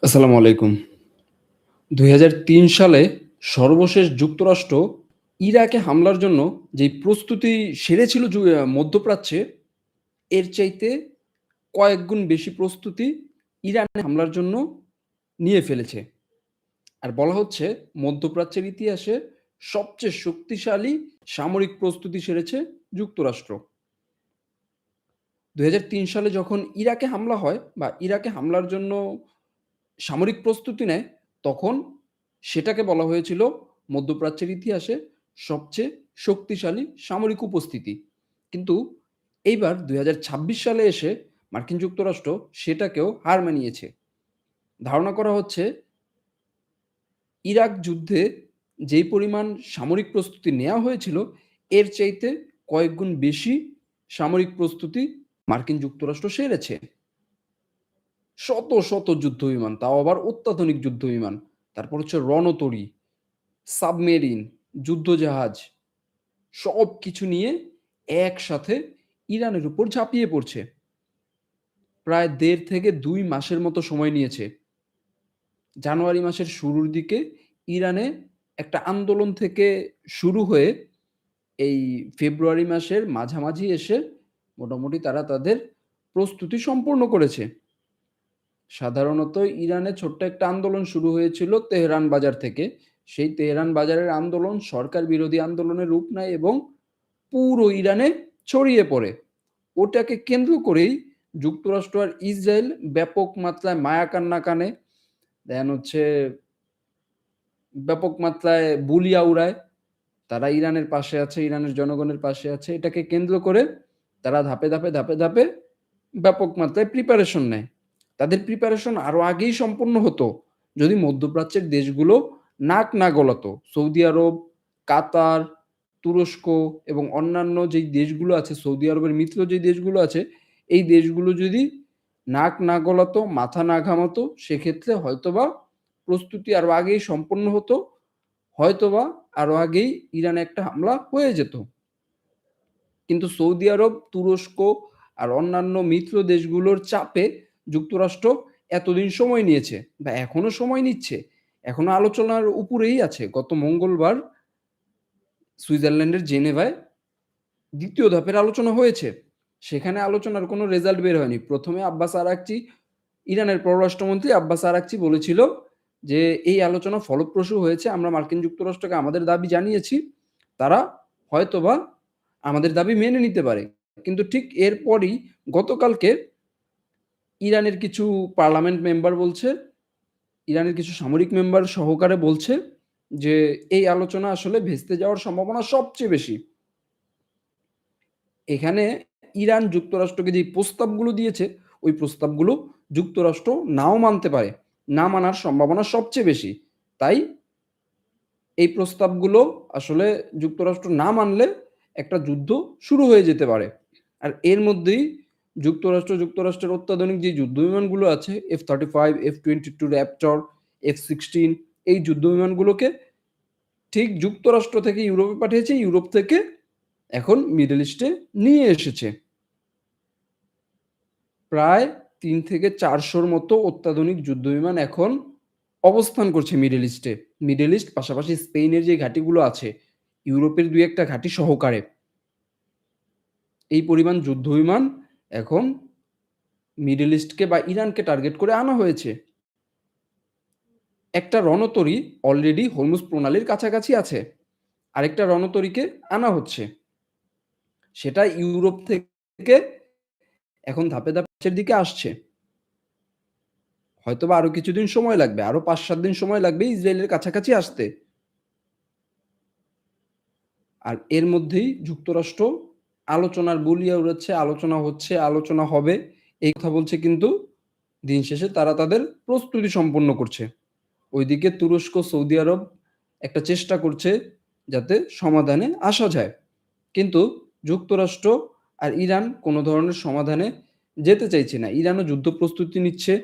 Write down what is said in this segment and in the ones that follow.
আসসালামু আলাইকুম। ২০০৩ সালে সর্বশেষ যুক্তরাষ্ট্র ইরাকে হামলার জন্য যেই প্রস্তুতি সেরেছিল মধ্যপ্রাচ্যে, এর চাইতে কয়েক গুণ বেশি প্রস্তুতি ইরানে হামলার জন্য নিয়ে ফেলেছে। আর বলা হচ্ছে মধ্যপ্রাচ্যের ইতিহাসে সবচেয়ে শক্তিশালী সামরিক প্রস্তুতি সেরেছে যুক্তরাষ্ট্র। ২০০৩ সালে যখন ইরাকে হামলা হয় বা ইরাকে হামলার জন্য সামরিক প্রস্তুতি নেয়, তখন সেটাকে বলা হয়েছিল মধ্যপ্রাচ্যের ইতিহাসে সবচেয়ে শক্তিশালী সামরিক উপস্থিতি। কিন্তু এইবার ২০২৬ সালে এসে মার্কিন যুক্তরাষ্ট্র সেটাকেও হার মানিয়েছে। ধারণা করা হচ্ছে ইরাক যুদ্ধে যেই পরিমাণ সামরিক প্রস্তুতি নেয়া হয়েছিল, এর চাইতে কয়েক গুণ বেশি সামরিক প্রস্তুতি মার্কিন যুক্তরাষ্ট্র সেরেছে। শত, শত যুদ্ধবিমান, তাও আবার অত্যাধুনিক যুদ্ধবিমান। তারপর হচ্ছে রণতরী, সাবমেরিন, যুদ্ধজাহাজ সবকিছু নিয়ে একসাথে ইরানের উপর ঝাঁপিয়ে পড়ছে। প্রায় ১.৫ থেকে ২ মাসের মতো সময় নিয়েছে। জানুয়ারি মাসের শুরুর দিকে ইরানে একটা আন্দোলন থেকে শুরু হয়ে এই ফেব্রুয়ারি মাসের মাঝামাঝি এসে মোটামুটি তারা তাদের প্রস্তুতি সম্পূর্ণ করেছে। সাধারণত ইরানে ছোট্ট একটা আন্দোলন শুরু হয়েছিল তেহরান বাজার থেকে। সেই তেহরান বাজারের আন্দোলন সরকার বিরোধী আন্দোলনের রূপ নেয় এবং পুরো ইরানে ছড়িয়ে পড়ে। ওটাকে কেন্দ্র করেই যুক্তরাষ্ট্র আর ইসরায়েল ব্যাপক মাত্রায় মায়া কান্না কানে। দেন হচ্ছে ব্যাপক মাত্রায় বুলিয়া উড়ায়। তারা ইরানের পাশে আছে, ইরানের জনগণের পাশে আছে। এটাকে কেন্দ্র করে তারা ধাপে ধাপে ব্যাপক মাত্রায় প্রিপারেশন নেয়। তাদের প্রিপারেশন আরো আগেই সম্পন্ন হতো যদি মধ্যপ্রাচ্যের দেশগুলো নাক না গলাতো। সৌদি আরব, কাতার, তুরস্ক এবং অন্যান্য যেই দেশগুলো আছে, সৌদি আরবের মিত্র যেই দেশগুলো আছে, এই দেশগুলো যদি নাক না গলাতো, মাথা না ঘামাতো, সেক্ষেত্রে হয়তোবা প্রস্তুতি আরো আগেই সম্পন্ন হতো। হয়তোবা আরো আগেই ইরানে একটা হামলা হয়ে যেত। কিন্তু সৌদি আরব, তুরস্ক আর অন্যান্য মিত্র দেশগুলোর চাপে যুক্তরাষ্ট্র এতদিন সময় নিয়েছে বা এখনো সময় নিচ্ছে। এখনো আলোচনার উপরেই আছে। গত মঙ্গলবার সুইজারল্যান্ডের জেনেভায় ২য় ধাপের আলোচনা হয়েছে। সেখানে আলোচনার কোনো রেজাল্ট বের হয়নি। ১ম এ আব্বাস আরাকচি, ইরানের পররাষ্ট্রমন্ত্রী আব্বাস আরাকচি বলেছিল যে, "এই আলোচনা ফলপ্রসূ হয়েছে। আমরা মার্কিন যুক্তরাষ্ট্রকে আমাদের দাবি জানিয়েছি। তারা হয়তোবা আমাদের দাবি মেনে নিতে পারে।" কিন্তু ঠিক এরপরই গতকালকে ইরানের কিছু পার্লামেন্ট মেম্বার বলছে, ইরানের কিছু সামরিক মেম্বার সহকারে বলছে যে, "এই আলোচনা আসলে ভেস্তে যাওয়ার সম্ভাবনা সবচেয়ে বেশি।" এখানে ইরান যুক্তরাষ্ট্রকে যেই প্রস্তাবগুলো দিয়েছে, ওই প্রস্তাবগুলো যুক্তরাষ্ট্র নাও মানতে পারে। না মানার সম্ভাবনা সবচেয়ে বেশি। তাই এই প্রস্তাবগুলো আসলে যুক্তরাষ্ট্র না মানলে একটা যুদ্ধ শুরু হয়ে যেতে পারে। আর এর মধ্যেই যুক্তরাষ্ট্রের অত্যাধুনিক যে যুদ্ধবিমানগুলো আছে F-35, F-22 Raptor, F-16 এই যুদ্ধবিমানগুলোকে ঠিক যুক্তরাষ্ট্র থেকে ইউরোপে পাঠিয়েছে, ইউরোপ থেকে এখন মিডল ইস্টে নিয়ে এসেছে। প্রায় ৩ থেকে ৪০০ র মতো অত্যাধুনিক যুদ্ধবিমান এখন অবস্থান করছে মিডল ইস্টে। মিডল ইস্ট পাশাপাশি স্পেনের যে ঘাঁটিগুলো আছে, ইউরোপের ২-১ টা ঘাঁটি সহকারে। এই পরিমাণ যুদ্ধবিমান এখন মিডল ইস্টকে বা ইরানকে টার্গেট করে আনা হয়েছে। একটা রণতরী অলরেডি হরমুজ প্রণালীর কাছাকাছি আছে। আরেকটা রণতরীকে আনা হচ্ছে। সেটা ইউরোপ থেকে এখন ধাপে ধাপে দিকে আসছে। হয়তোবা আরো কিছুদিন সময় লাগবে। আরো ৫-৭ দিন সময় লাগবে ইসরায়েলের কাছাকাছি আসতে। আর এর মধ্যেই যুক্তরাষ্ট্র আলোচনার বলিয়া উড়াচ্ছে, আলোচনা হচ্ছে, আলোচনা হবে। এই কথা বলছে কিন্তু দিন শেষে তারা তাদের প্রস্তুতি সম্পন্ন করছে। ওইদিকে তুরস্ক, সৌদি আরব একটা চেষ্টা করছে যাতে সমাধানে আসা যায়। কিন্তু যুক্তরাষ্ট্র আর ইরান কোনো ধরনের সমাধানে যেতে চাইছে না। ইরানও যুদ্ধ প্রস্তুতি নিচ্ছে।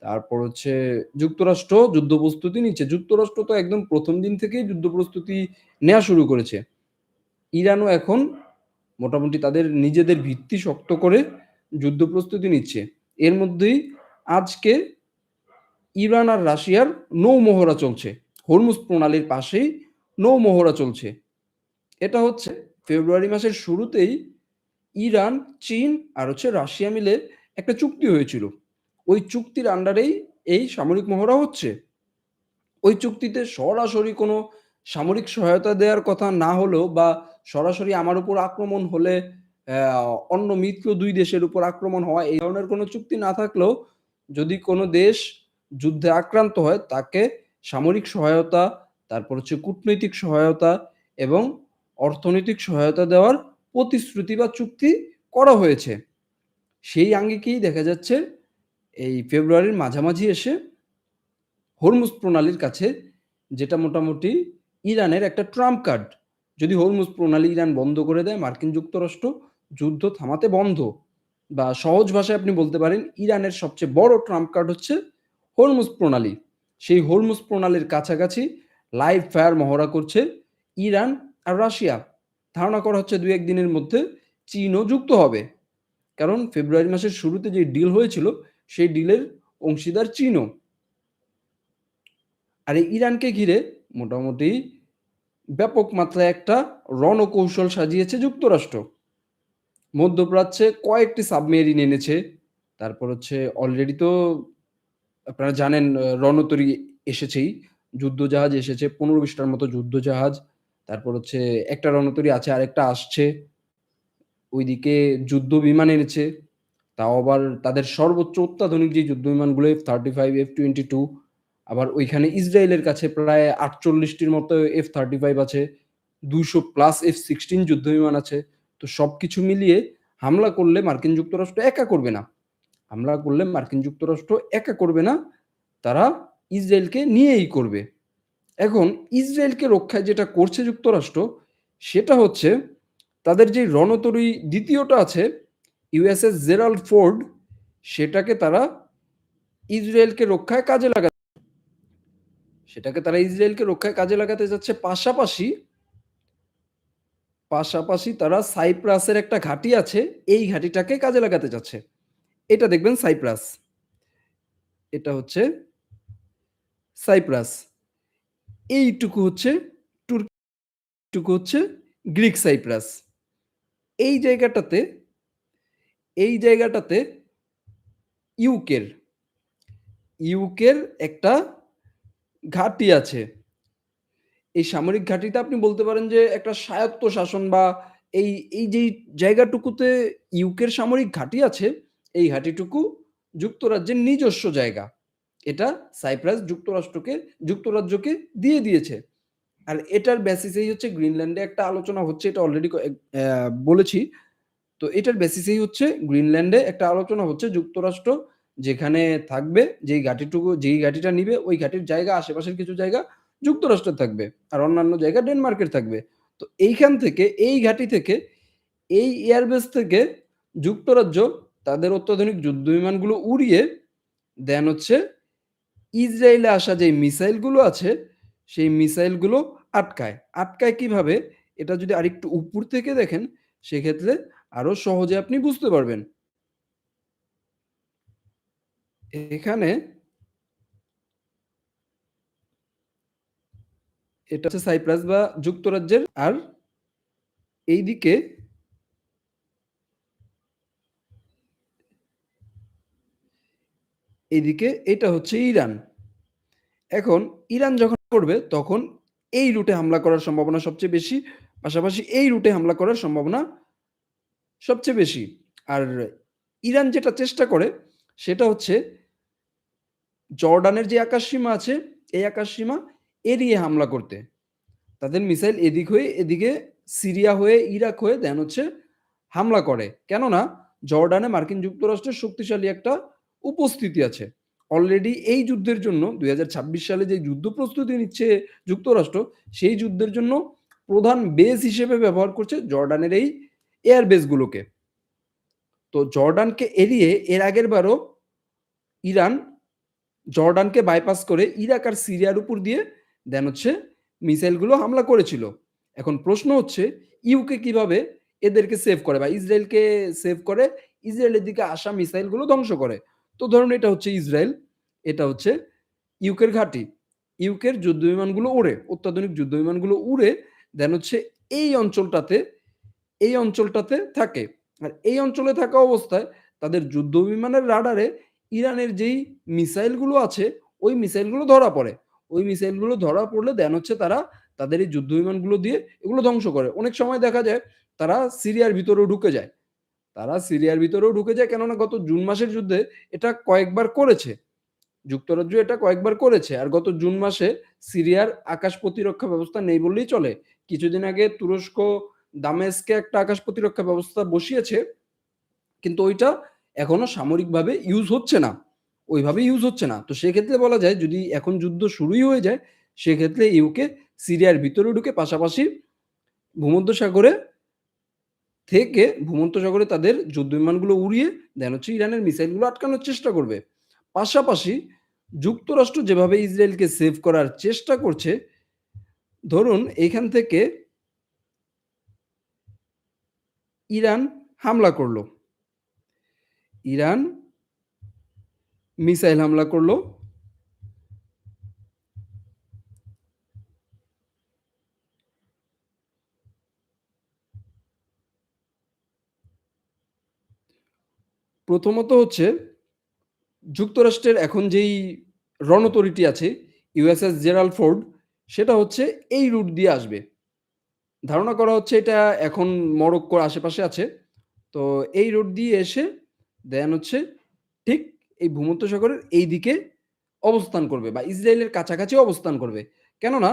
তারপর হচ্ছে যুক্তরাষ্ট্র যুদ্ধ প্রস্তুতি নিচ্ছে। যুক্তরাষ্ট্র তো একদম ১ম দিন থেকেই যুদ্ধ প্রস্তুতি নেয়া শুরু করেছে। ইরানও এখন মোটামুটি তাদের নিজেদের ভিত্তি শক্ত করে যুদ্ধ প্রস্তুতি নিচ্ছে। এর মধ্যেই আজকে ইরান আর রাশিয়ার নৌমহড়া চলছে। হরমুজ প্রণালীর পাশেই নৌমহড়া চলছে। এটা হচ্ছে ফেব্রুয়ারি মাসের শুরুতেই ইরান, চীন আর রাশিয়া মিলে একটা চুক্তি হয়েছিল। ওই চুক্তির আন্ডারেই এই সামরিক মহড়া হচ্ছে। ওই চুক্তিতে সরাসরি কোনো সামরিক সহায়তা দেওয়ার কথা না হলেও বা সরাসরি আমার উপর আক্রমণ হলে অন্য মিত্র ২ দেশের উপর আক্রমণ হওয়া এই ধরনের কোনো চুক্তি না থাকলেও যদি কোনো দেশ যুদ্ধে আক্রান্ত হয় তাকে সামরিক সহায়তা, তারপর কূটনৈতিক সহায়তা এবং অর্থনৈতিক সহায়তা দেওয়ার প্রতিশ্রুতি বা চুক্তি করা হয়েছে। সেই আঙ্গিকেই দেখা যাচ্ছে এই ফেব্রুয়ারির মাঝামাঝি এসে হরমুজ প্রণালীর কাছে, যেটা মোটামুটি ইরানের একটা ট্রাম্প কার্ড। যদি হরমুজ প্রণালী ইরান বন্ধ করে দেয়, মার্কিন যুক্তরাষ্ট্র যুদ্ধ থামাতে বন্ধ, বা সহজ ভাষায় আপনি বলতে পারেন ইরানের সবচেয়ে বড় ট্রাম্প কার্ড হচ্ছে হরমুজ প্রণালী। সেই হরমুজ প্রণালীর কাছাকাছি লাইভ ফায়ার মহড়া করছে ইরান আর রাশিয়া। ধারণা করা হচ্ছে ২-১ দিনের মধ্যে চীনও যুক্ত হবে। কারণ ফেব্রুয়ারি মাসের শুরুতে যে ডিল হয়েছিল সেই ডিলের অংশীদার চীনও। আর এই ইরানকে ঘিরে মোটামুটি ব্যাপক মাত্রায় একটা রণকৌশল সাজিয়েছে যুক্তরাষ্ট্র। মধ্যপ্রাচ্যে কয়েকটি সাবমেরিন এনেছে। তারপর অলরেডি তো আপনারা জানেন রণতরী এসেছেই। যুদ্ধজাহাজ এসেছে ১৫-২০টার মতো যুদ্ধজাহাজ। তারপর একটা রণতরী আছে, আরেকটা আসছে। ওইদিকে যুদ্ধ বিমান এনেছে। তাও আবার তাদের সর্বোচ্চ অত্যাধুনিক যে যুদ্ধ বিমানগুলো F-35, F-22। আবার ওইখানে ইসরায়েলের কাছে প্রায় ৪৮টির মতো F-35 আছে। ২০০+ F-16 যুদ্ধ বিমান আছে। তো সবকিছু মিলিয়ে হামলা করলে মার্কিন যুক্তরাষ্ট্র একা করবে না। হামলা করলে মার্কিন যুক্তরাষ্ট্র একা করবে না। তারা ইসরায়েলকে নিয়েই করবে। এখন ইসরায়েলকে রক্ষায় যেটা করছে যুক্তরাষ্ট্র, সেটা হচ্ছে তাদের যে রণতরী দ্বিতীয়টা আছে ইউএসএস জেরাল্ড ফোর্ড, সেটাকে তারা ইসরায়েলকে রক্ষায় কাজে লাগাতে যাচ্ছে। পাশাপাশি তারা সাইপ্রাসের একটা ঘাঁটি আছে, এই ঘাঁটিটাকে কাজে লাগাতে যাচ্ছে। এটা দেখবেন সাইপ্রাস। এটা হচ্ছে সাইপ্রাস। এইটুকু হচ্ছে তুর্কি, এইটুকু হচ্ছে গ্রিক সাইপ্রাস। এই জায়গাটাতে ইউকের একটা ঘাঁটি আছে। এই সামরিক ঘাঁটিটা আপনি বলতে পারেন যে একটা স্বায়ত্ত শাসন, বা এই যেই জায়গাটুকুতে ইউকের সামরিক ঘাঁটি আছে, এই ঘাঁটিটুকু যুক্তরাজ্যের নিজস্ব জায়গা। এটা সাইপ্রাস যুক্তরাজ্যকে দিয়ে দিয়েছে। আর এটার বেসিসেই গ্রিনল্যান্ডে একটা আলোচনা হচ্ছে, এটা অলরেডি বলেছি। তো এটার বেসিসেই গ্রিনল্যান্ডে একটা আলোচনা হচ্ছে। যুক্তরাষ্ট্র যেখানে থাকবে, যেই ঘাঁটিটা নিবে, ওই ঘাঁটির জায়গা, আশেপাশের কিছু জায়গা যুক্তরাষ্ট্রের থাকবে আর অন্যান্য জায়গা ডেনমার্কের থাকবে। তো এইখান থেকে, এই ঘাঁটি থেকে, এই এয়ারবেস থেকে যুক্তরাজ্য তাদের অত্যাধুনিক যুদ্ধ বিমানগুলো উড়িয়ে দেন ইসরায়েলে আসা যে মিসাইলগুলো আছে, সেই মিসাইলগুলো আটকায় কিভাবে? এটা যদি আরেকটু উপর থেকে দেখেন, সেক্ষেত্রে আরো সহজে আপনি বুঝতে পারবেন। এখানে এটা সাইপ্রাস বা যুক্তরাজ্যের, আর এইদিকে এটা হচ্ছে ইরান। এখন ইরান যখন করবে, তখন এই রুটে হামলা করার সম্ভাবনা সবচেয়ে বেশি। পাশাপাশি এই রুটে হামলা করার সম্ভাবনা সবচেয়ে বেশি। আর ইরান যেটা চেষ্টা করে, সেটা হচ্ছে জর্ডানের যে আকাশসীমা আছে, এই আকাশসীমা এড়িয়ে হামলা করতে। তাদের মিসাইল এদিক হয়ে, এদিকে সিরিয়া হয়ে, ইরাক হয়ে দেন হামলা করে। কেননা জর্ডানে মার্কিন যুক্তরাষ্ট্রের শক্তিশালী একটা উপস্থিতি আছে। অলরেডি এই যুদ্ধের জন্য ২০২৬ সালে যে যুদ্ধ প্রস্তুতি নিচ্ছে যুক্তরাষ্ট্র, সেই যুদ্ধের জন্য প্রধান বেস হিসেবে ব্যবহার করছে জর্ডানের এই এয়ার বেসগুলোকে। তো জর্ডানকে এড়িয়ে এর আগের বারও ইরান জর্ডানকে বাইপাস করে ইরাক আর সিরিয়ার উপর দিয়ে দেন মিসাইলগুলো হামলা করেছিল। এখন প্রশ্ন হচ্ছে ইউকে কিভাবে এদেরকে সেভ করে, বা ইসরায়েলকে সেভ করে, ইসরায়েলের দিকে আসা মিসাইলগুলো ধ্বংস করে। তো ধরুন এটা হচ্ছে ইসরায়েল, এটা হচ্ছে ইউকের ঘাঁটি। ইউকের যুদ্ধ বিমানগুলো ওড়ে। অত্যাধুনিক যুদ্ধ বিমানগুলো উড়ে দেন হচ্ছে এই অঞ্চলটাতে এই অঞ্চলটাতে থাকে। আর এই অঞ্চলে থাকা অবস্থায় তাদের যুদ্ধ বিমানের রাডারে ইরানের যেই মিসাইলগুলো আছে, ওই মিসাইলগুলো ধরা পড়ে। ওই মিসাইলগুলো ধরা পড়লে দেন হচ্ছে তারা তাদের এই যুদ্ধ বিমানগুলো দিয়ে এগুলো ধ্বংস করে। অনেক সময় দেখা যায় তারা সিরিয়ার ভিতরেও ঢুকে যায়। তারা সিরিয়ার ভিতরেও ঢুকে যায়, কেননা গত জুন মাসের যুদ্ধে এটা কয়েকবার করেছে। যুক্তরাজ্য এটা কয়েকবার করেছে। আর গত জুন মাসে সিরিয়ার আকাশ প্রতিরক্ষা ব্যবস্থা নেই বললেই চলে। কিছুদিন আগে তুরস্ক দামেস্কে একটা আকাশ প্রতিরক্ষা ব্যবস্থা বসিয়েছে, কিন্তু ওইটা এখনো সামরিকভাবে ইউজ হচ্ছে না। ওইভাবে ইউজ হচ্ছে না। তো সেক্ষেত্রে বলা যায় যদি এখন যুদ্ধ শুরুই হয়ে যায়, সেক্ষেত্রে ইউকে সিরিয়ার ভিতরে ঢুকে পাশাপাশি ভূমধ্যসাগরে ভূমধ্যসাগরে তাদের যুদ্ধ বিমানগুলো উড়িয়ে দেন হচ্ছে ইরানের মিসাইলগুলো আটকানোর চেষ্টা করবে। পাশাপাশি যুক্তরাষ্ট্র যেভাবে ইসরায়েলকে সেভ করার চেষ্টা করছে, ধরুন এইখান থেকে ইরান হামলা করলো। ইরান মিসাইল হামলা করলো। প্রথমত হচ্ছে যুক্তরাষ্ট্রের এখন যেই রণতরীটি আছে ইউএসএস জেরাল্ড ফোর্ড, সেটা হচ্ছে এই রুট দিয়ে আসবে। ধারণা করা হচ্ছে এটা এখন মরক্কোর আশেপাশে আছে। তো এই রুট দিয়ে এসে দেন হচ্ছে ঠিক এই ভূমধ্যসাগরের এই দিকে অবস্থান করবে বা ইসরায়েলের কাছাকাছি অবস্থান করবে। কেননা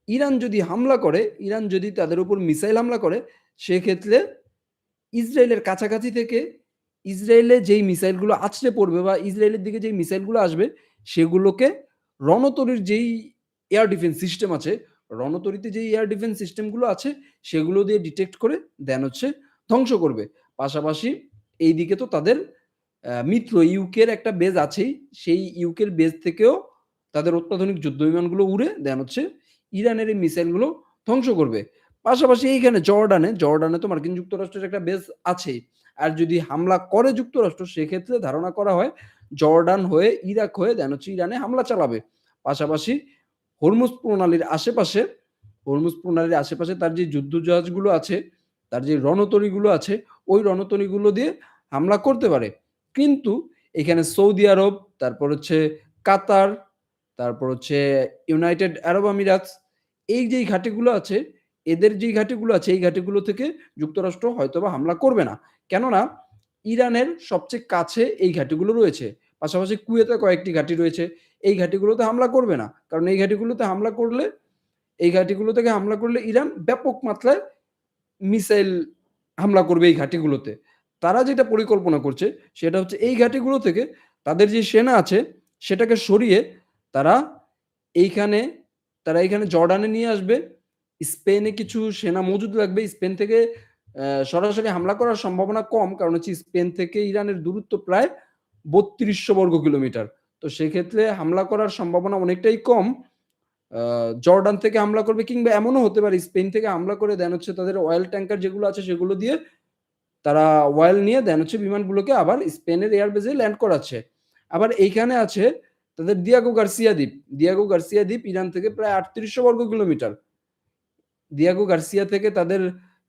ইরান যদি হামলা করে, ইরান যদি তাদের উপর মিসাইল হামলা করে, সেক্ষেত্রে ইসরায়েলের কাছাকাছি থেকে ইসরায়েলে যেই মিসাইলগুলো আছড়ে পড়বে বা ইসরায়েলের দিকে যেই মিসাইলগুলো আসবে, সেগুলোকে রণতরীর যেই এয়ার ডিফেন্স সিস্টেম আছে, রণতরীতে যেই এয়ার ডিফেন্স সিস্টেমগুলো আছে, সেগুলো দিয়ে ডিটেক্ট করে দেন হচ্ছে ধ্বংস করবে। পাশাপাশি এইদিকে তো তাদের মিত্র ইউকের একটা বেজ আছেই। সেই ইউকের বেজ থেকেও তাদের অত্যাধুনিক যুদ্ধ বিমানগুলো উড়ে দেন হচ্ছে ইরানের এই মিসাইলগুলো ধ্বংস করবে। পাশাপাশি এইখানে জর্ডানে তো মার্কিন যুক্তরাষ্ট্রের একটা বেজ আছেই। আর যদি হামলা করে যুক্তরাষ্ট্র, সেক্ষেত্রে ধারণা করা হয় জর্ডান হয়ে ইরাক হয়ে দেন হচ্ছে ইরানে হামলা চালাবে। পাশাপাশি হরমুজ প্রণালীর আশেপাশে তার যে যুদ্ধ জাহাজগুলো আছে, তার যে রণতরীগুলো আছে, ওই রণতরীগুলো দিয়ে হামলা করতে পারে। কিন্তু এখানে সৌদি আরব, তারপর হচ্ছে কাতার, তারপর হচ্ছে ইউনাইটেড আরব আমিরাতস, এই যেই ঘাঁটিগুলো আছে, এদের যেই ঘাঁটিগুলো আছে, এই ঘাঁটিগুলো থেকে যুক্তরাষ্ট্র হয়তোবা হামলা করবে না। কেননা ইরানের সবচেয়ে কাছে এই ঘাঁটিগুলো রয়েছে। পাশাপাশি কুয়েতে কয়েকটি ঘাঁটি রয়েছে। এই ঘাঁটিগুলোতে হামলা করবে না। কারণ এই ঘাঁটিগুলো থেকে হামলা করলে ইরান ব্যাপক মাত্রায় মিসাইল হামলা করবে এই ঘাঁটিগুলোতে। তারা যেটা পরিকল্পনা করছে সেটা হচ্ছে এই ঘাঁটিগুলো থেকে তাদের যে সেনা আছে সেটাকে সরিয়ে তারা এইখানে এইখানে জর্ডানে নিয়ে আসবে। স্পেনে কিছু সেনা মজুদ রাখবে। স্পেন থেকে সরাসরি হামলা করার সম্ভাবনা কম। কারণ হচ্ছে স্পেন থেকে ইরানের দূরত্ব প্রায় ৩২০০ বর্গ কিলোমিটার। তো সেক্ষেত্রে হামলা করার সম্ভাবনা অনেকটাই কম। জর্ডান থেকে হামলা করবে, কিংবা এমনও হতে পারে স্পেন থেকে হামলা করে দেন হচ্ছে তাদের অয়েল ট্যাঙ্কার যেগুলো আছে সেগুলো দিয়ে তারা অয়েল নিয়ে দেন হচ্ছে বিমানগুলোকে আবার স্পেনের এয়ারবেজে ল্যান্ড করাচ্ছে। আবার এইখানে আছে তাদের দিয়াগো গার্সিয়া দ্বীপ ইরান থেকে প্রায় ৩৮০০ বর্গ কিলোমিটার। দিয়াগো গার্সিয়া থেকে তাদের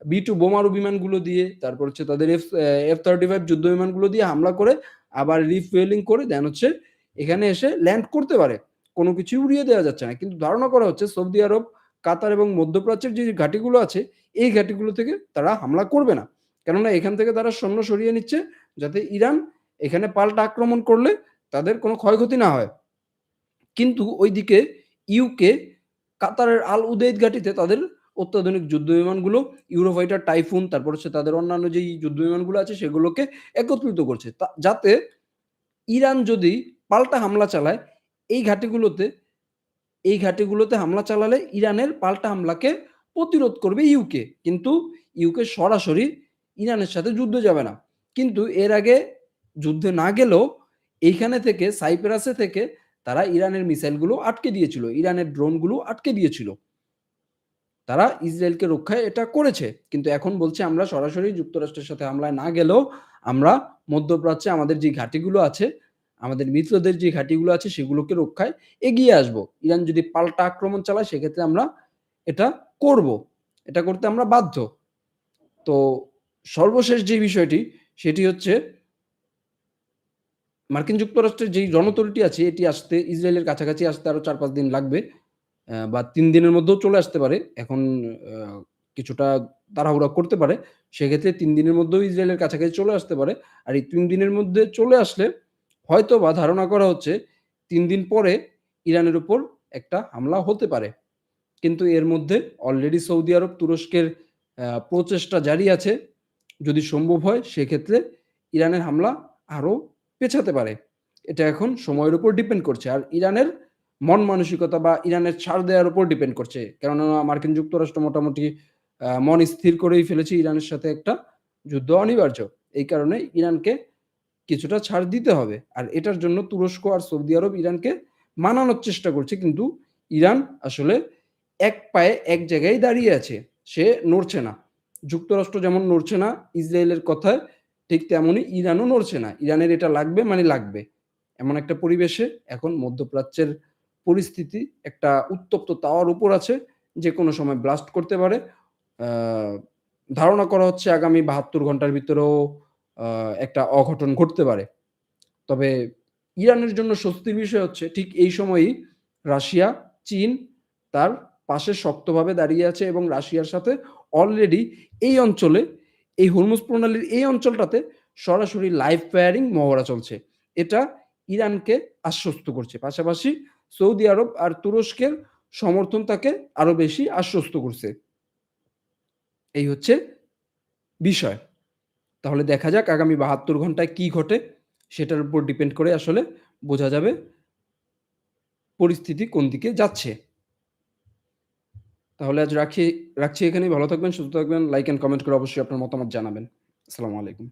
B2 বোমারু বিমানগুলো দিয়ে, তারপর হচ্ছে তাদের F-35 যুদ্ধ বিমানগুলো দিয়ে হামলা করে আবার রিফুয়েলিং করে দেন হচ্ছে এখানে এসে ল্যান্ড করতে পারে। কোনো কিছুই উড়িয়ে দেওয়া যাচ্ছে না। কিন্তু ধারণা করা হচ্ছে সৌদি আরব, কাতার এবং মধ্যপ্রাচ্যের যে ঘাঁটিগুলো আছে, এই ঘাঁটিগুলো থেকে তারা হামলা করবে না। কেননা এখান থেকে তারা সৈন্য সরিয়ে নিচ্ছে, যাতে ইরান এখানে পাল্টা আক্রমণ করলে তাদের কোনো ক্ষয়ক্ষতি না হয়। কিন্তু ওইদিকে ইউকে কাতারের আল উদেইদ ঘাঁটিতে তাদের অত্যাধুনিক যুদ্ধ বিমানগুলো ইউরোফাইটার টাইফুন, তারপর হচ্ছে তাদের অন্যান্য যেই যুদ্ধ বিমানগুলো আছে সেগুলোকে একত্রিত করছে, যাতে ইরান যদি পাল্টা হামলা চালায় এই ঘাঁটিগুলোতে হামলা চালালে ইরানের পাল্টা হামলাকে প্রতিরোধ করবে ইউকে। কিন্তু ইউকে সরাসরি ইরানের সাথে যুদ্ধে যাবে না। কিন্তু এর আগে যুদ্ধে না গেলেও এইখানে থেকে সাইপ্রাসে থেকে তারা ইরানের মিসাইলগুলো আটকে দিয়েছিল, ইরানের ড্রোনগুলো আটকে দিয়েছিল। তারা ইসরায়েলকে রক্ষায় এটা করেছে। কিন্তু এখন বলছে আমরা সরাসরি যুক্তরাষ্ট্রের সাথে হামলায় না গেলেও আমরা মধ্যপ্রাচ্যে আমাদের যে ঘাঁটিগুলো আছে আমাদের মিত্রদের যে ঘাঁটিগুলো আছে সেগুলোকে রক্ষায় এগিয়ে আসব। ইরান যদি পাল্টা আক্রমণ চালায় সেক্ষেত্রে আমরা এটা করব। এটা করতে আমরা বাধ্য। তো সর্বশেষ যে বিষয়টি সেটি হচ্ছে মার্কিন যুক্তরাষ্ট্রের যেই রণতরীটি আছে এটি আসতে ইসরায়েলের কাছাকাছি আসতে আরো ৪-৫ দিন লাগবে। বা ৩ দিনের মধ্যেও চলে আসতে পারে। এখন আ কিছুটা তাড়াহুড়া করতে পারে। সেক্ষেত্রে ৩ দিনের মধ্যেও ইসরায়েলের কাছাকাছি চলে আসতে পারে। আর এই ৩ দিনের মধ্যে চলে আসলে হয়তোবা ধারণা করা হচ্ছে ৩ দিন পরে ইরানের উপর একটা হামলা হতে পারে। কিন্তু এর মধ্যে অলরেডি সৌদি আরব তুরস্কের প্রচেষ্টা জারি আছে। যদি সম্ভব হয় সেক্ষেত্রে ইরানের হামলা আরো পেছাতে পারে। এটা এখন সময়ের উপর ডিপেন্ড করছে। আর ইরানের মন মানসিকতা বা ইরানের ছাড় দেওয়ার উপর ডিপেন্ড করছে। কেননা মার্কিন যুক্তরাষ্ট্র মোটামুটি মন স্থির করেই ফেলেছে ইরানের সাথে একটা যুদ্ধ অনিবার্য। এই কারণে ইরানকে কিছুটা ছাড় দিতে হবে। আর এটার জন্য তুরস্ক আর সৌদি আরব ইরানকে মানানোর চেষ্টা করছে। কিন্তু ইরান আসলে এক পায়ে এক জায়গায় দাঁড়িয়ে আছে। সে নড়ছে না। যুক্তরাষ্ট্র যেমন নড়ছে না ইসরায়েলের কথায়, ঠিক তেমনই ইরানও নড়ছে না। ইরানের এটা লাগবে মানে লাগবে। এমন একটা পরিবেশে এখন মধ্যপ্রাচ্যের পরিস্থিতি একটা উত্তপ্ত তাওয়ার উপর আছে। যেকোনো সময় ব্লাস্ট করতে পারে। আ ধারণা করা হচ্ছে আগামী ৭২ ঘন্টার ভিতরেও আ একটা অঘটন ঘটতে পারে। তবে ইরানের জন্য স্বস্তির বিষয় হচ্ছে ঠিক এই সময়েই রাশিয়া, চীন তার পাশে শক্তভাবে দাঁড়িয়ে আছে এবং রাশিয়ার সাথে অলরেডি এই অঞ্চলে, এই হরমুজ প্রণালীর এই অঞ্চলটাতে সরাসরি লাইভ ফায়ারিং মহড়া চলছে। এটা ইরানকে আশ্বস্ত করছে। পাশাপাশি সৌদি আরব আর তুরস্কের সমর্থন তাকে আরো বেশি আশ্বস্ত করছে। এই হচ্ছে বিষয়। তাহলে দেখা যাক আগামী ৭২ ঘন্টায় কি ঘটে? সেটার উপর ডিপেন্ড করে আসলে বোঝা যাবে পরিস্থিতি কোন দিকে যাচ্ছে। তাহলে আজ রাখছি এখানেই। ভালো থাকবেন, সুস্থ থাকবেন। লাইক অ্যান্ড কমেন্ট করে অবশ্যই আপনার মতামত জানাবেন। আসসালামু আলাইকুম।